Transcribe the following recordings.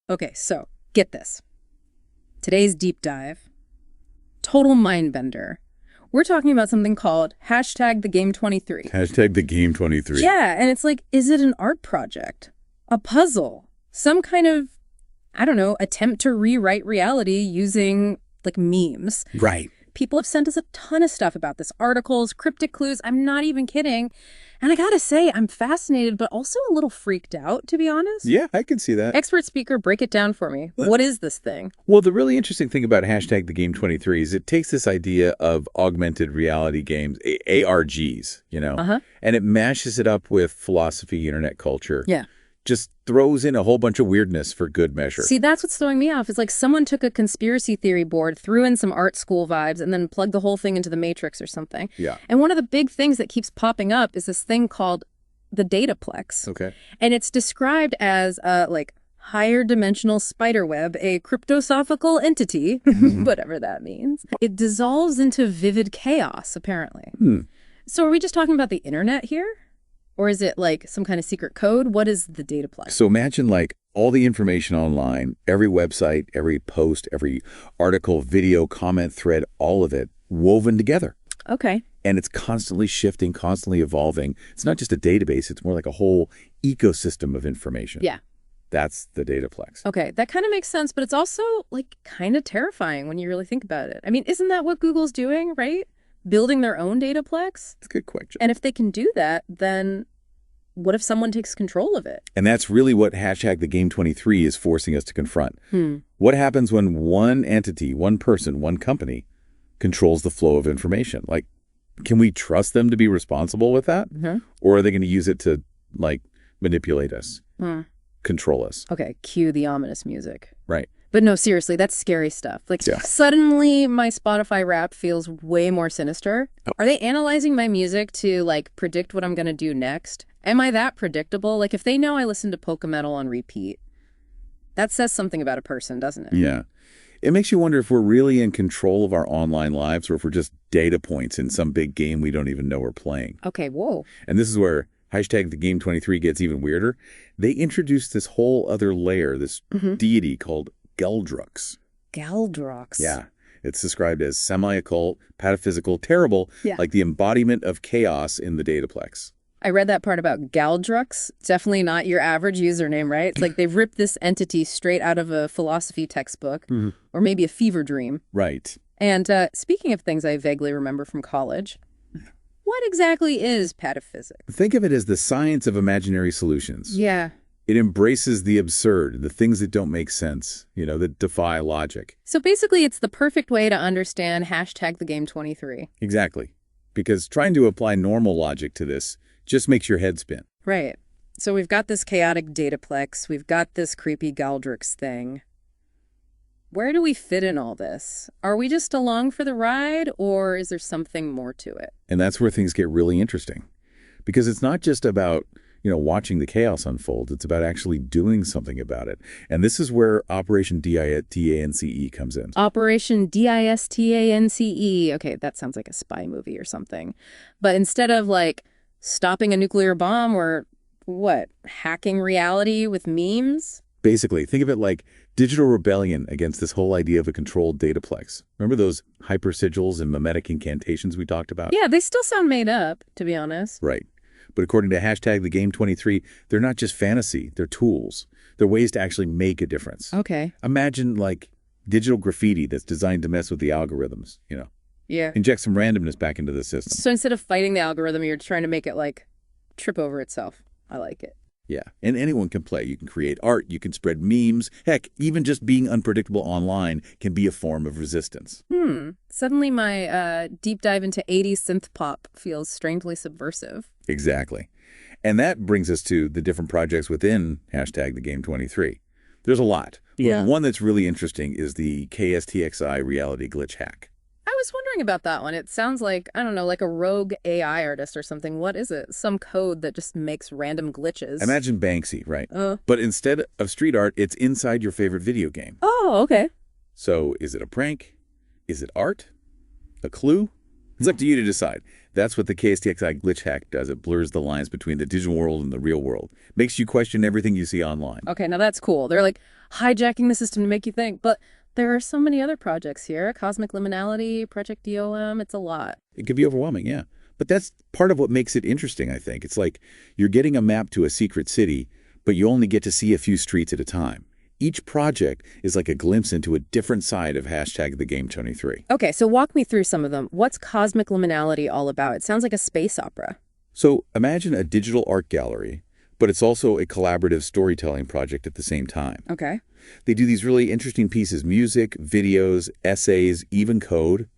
Okay, so get this. Today's deep dive, total mind bender. We're talking about something called #TheGame23. #TheGame23. Yeah, and it's like, is it an art project? A puzzle? Some kind of, I don't know, attempt to rewrite reality using, like, memes. Right. People have sent us a ton of stuff about this. Articles, cryptic clues, I'm not even kidding. And I gotta say, I'm fascinated, but also a little freaked out, to be honest. Yeah, I can see that. Expert speaker, break it down for me. What is this thing? Well, the really interesting thing about #TheGame23 is it takes this idea of augmented reality games, ARGs, and it mashes it up with philosophy, internet culture. Yeah. Just throws in a whole bunch of weirdness for good measure. See, that's what's throwing me off. It's like someone took a conspiracy theory board, threw in some art school vibes, and then plugged the whole thing into the Matrix or something. Yeah. And one of the big things that keeps popping up is this thing called the data plex. Okay. And it's described as like higher dimensional spiderweb, a cryptosophical entity, whatever that means. It dissolves into vivid chaos, apparently. So are we just talking about the internet here? Or is it like some kind of secret code? What is the data plex? So imagine like all the information online, every website, every post, every article, video, comment, thread, all of it woven together. Okay. And it's constantly shifting, constantly evolving. It's not just a database. It's more like a whole ecosystem of information. Yeah. That's the dataplex. Okay, that kind of makes sense, but it's also like kind of terrifying when you really think about it. I mean, isn't that what Google's doing, right? Building their own dataplex? That's a good question. And if they can do that, then what if someone takes control of it? And that's really what #TheGame23 is forcing us to confront. What happens when one entity, one person, one company controls the flow of information? Like, can we trust them to be responsible with that? Or are they going to use it to, like, manipulate us, control us? Okay, cue the ominous music. Right. But no, seriously, that's scary stuff. Like, suddenly my Spotify Wrapped feels way more sinister. Are they analyzing my music to, like, predict what I'm going to do next? Am I that predictable? Like, if they know I listen to polka metal on repeat, that says something about a person, doesn't it? Yeah. It makes you wonder if we're really in control of our online lives or if we're just data points in some big game we don't even know we're playing. Okay, whoa. And this is where #TheGame23 gets even weirder. They introduced this whole other layer, this deity called Galr. Galdrox. Yeah. It's described as semi-occult, pataphysical, terrible, like the embodiment of chaos in the dataplex. I read that part about Galdrux. Definitely not your average username, right? It's like they've ripped this entity straight out of a philosophy textbook or maybe a fever dream. Right. And speaking of things I vaguely remember from college, what exactly is pataphysics? Think of it as the science of imaginary solutions. Yeah. It embraces the absurd, the things that don't make sense, that defy logic. So basically, it's the perfect way to understand #TheGame23. Exactly. Because trying to apply normal logic to this just makes your head spin. Right. So we've got this chaotic dataplex. We've got this creepy Galdrix thing. Where do we fit in all this? Are we just along for the ride, or is there something more to it? And that's where things get really interesting. Because it's not just about watching the chaos unfold. It's about actually doing something about it. And this is where Operation DISTANCE comes in. Operation DISTANCE. Okay, that sounds like a spy movie or something. But instead of, like, stopping a nuclear bomb or, hacking reality with memes? Basically, think of it like digital rebellion against this whole idea of a controlled dataplex. Remember those hypersigils and mimetic incantations we talked about? Yeah, they still sound made up, to be honest. Right. But according to #TheGame23, they're not just fantasy, they're tools. They're ways to actually make a difference. Okay. Imagine, like, digital graffiti that's designed to mess with the algorithms, Yeah. Inject some randomness back into the system. So instead of fighting the algorithm, you're trying to make it, like, trip over itself. I like it. Yeah, and anyone can play. You can create art, you can spread memes. Heck, even just being unpredictable online can be a form of resistance. Suddenly my deep dive into 80s synth pop feels strangely subversive. Exactly. And that brings us to the different projects within #TheGame23. There's a lot. Yeah. One that's really interesting is the KSTXI reality glitch hack. I was wondering about that one. It sounds like, I don't know, like a rogue AI artist or something. What is it? Some code that just makes random glitches. Imagine Banksy, right? But instead of street art, it's inside your favorite video game. Oh, okay. So is it a prank? Is it art? A clue? It's up to you to decide. That's what the KSTXI glitch hack does. It blurs the lines between the digital world and the real world. Makes you question everything you see online. Okay, now that's cool. They're like hijacking the system to make you think. But there are so many other projects here. Cosmic Liminality, Project DOM, it's a lot. It can be overwhelming, yeah. But that's part of what makes it interesting, I think. It's like you're getting a map to a secret city, but you only get to see a few streets at a time. Each project is like a glimpse into a different side of #TheGame23. Okay, so walk me through some of them. What's Cosmic Liminality all about? It sounds like a space opera. So imagine a digital art gallery, but it's also a collaborative storytelling project at the same time. Okay. They do these really interesting pieces, music, videos, essays, even code.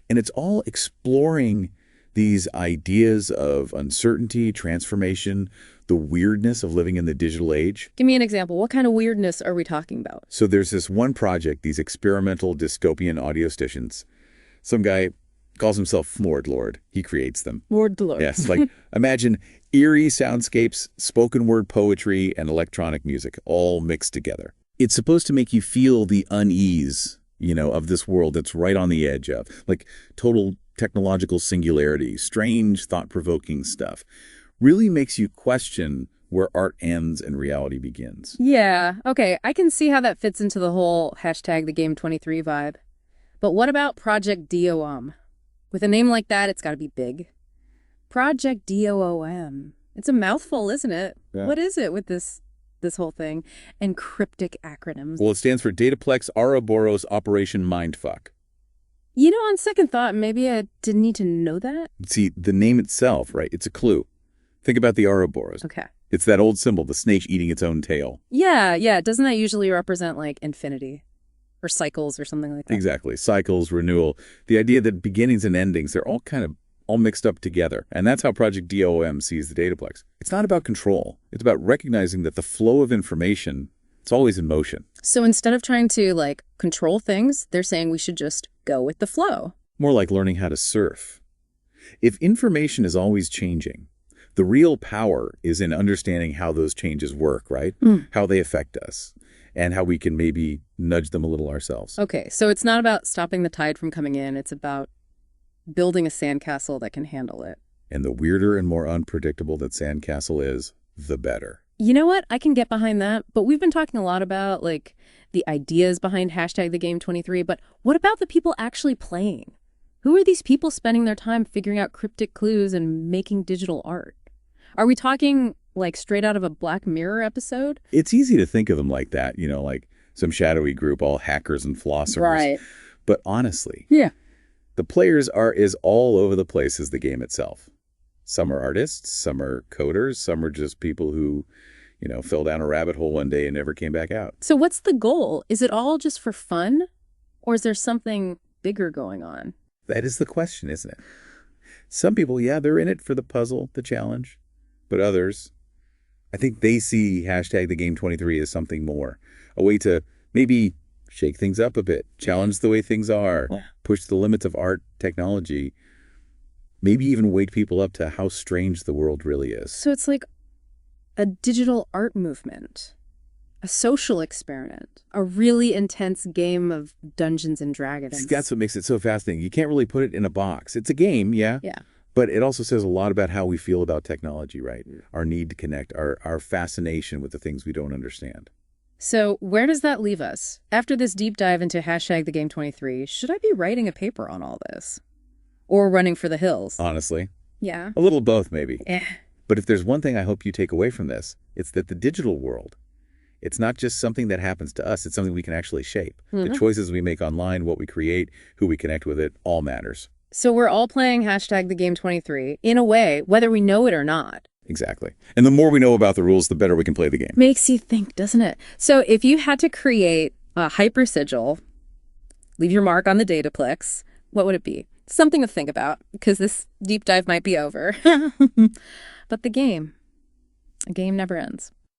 And it's all exploring these ideas of uncertainty, transformation, the weirdness of living in the digital age. Give me an example. What kind of weirdness are we talking about? So there's this one project, these experimental dystopian audio stations. Some guy calls himself Floored Lord. He creates them. Lord. Yes, like imagine eerie soundscapes, spoken word poetry, and electronic music all mixed together. It's supposed to make you feel the unease, of this world that's right on the edge of, like total technological singularity, strange, thought-provoking stuff. Really makes you question where art ends and reality begins. Yeah, okay. I can see how that fits into the whole #TheGame23 vibe. But what about Project DOM? With a name like that, it's got to be big. Project DOM. It's a mouthful, isn't it? Yeah. What is it with this whole thing? And cryptic acronyms. Well, it stands for Dataplex Ouroboros Operation Mindfuck. On second thought, maybe I didn't need to know that. See, the name itself, right? It's a clue. Think about the Ouroboros. Okay. It's that old symbol, the snake eating its own tail. Yeah. Doesn't that usually represent like infinity or cycles or something like that? Exactly. Cycles, renewal. The idea that beginnings and endings, they're all all mixed up together. And that's how Project DOM sees the Dataplex. It's not about control. It's about recognizing that the flow of information, it's always in motion. So instead of trying to control things, they're saying we should just go with the flow. More like learning how to surf. If information is always changing, the real power is in understanding how those changes work, right? How they affect us and how we can maybe nudge them a little ourselves. Okay, so it's not about stopping the tide from coming in. It's about building a sandcastle that can handle it. And the weirder and more unpredictable that sandcastle is, the better. You know what? I can get behind that. But we've been talking a lot about the ideas behind #TheGame23. But what about the people actually playing? Who are these people spending their time figuring out cryptic clues and making digital art? Are we talking straight out of a Black Mirror episode? It's easy to think of them like that, like some shadowy group, all hackers and philosophers. Right. But honestly, yeah, the players are as all over the place as the game itself. Some are artists, some are coders, some are just people who, fell down a rabbit hole one day and never came back out. So what's the goal? Is it all just for fun? Or is there something bigger going on? That is the question, isn't it? Some people, they're in it for the puzzle, the challenge. But others, I think they see #TheGame23 as something more. A way to maybe shake things up a bit, challenge the way things are, push the limits of art, technology, maybe even wake people up to how strange the world really is. So it's like a digital art movement, a social experiment, a really intense game of Dungeons and Dragons. That's what makes it so fascinating. You can't really put it in a box. It's a game, yeah. But it also says a lot about how we feel about technology, right? Our need to connect, our fascination with the things we don't understand. So where does that leave us? After this deep dive into #TheGame23, should I be writing a paper on all this? Or running for the hills? Honestly. Yeah. A little both, maybe. Eh. But if there's one thing I hope you take away from this, it's that the digital world, it's not just something that happens to us. It's something we can actually shape. The choices we make online, what we create, who we connect with it, all matters. So we're all playing #TheGame23 in a way, whether we know it or not. Exactly. And the more we know about the rules, the better we can play the game. Makes you think, doesn't it? So if you had to create a hyper sigil, leave your mark on the Dataplex, what would it be? Something to think about, because this deep dive might be over. But a game never ends.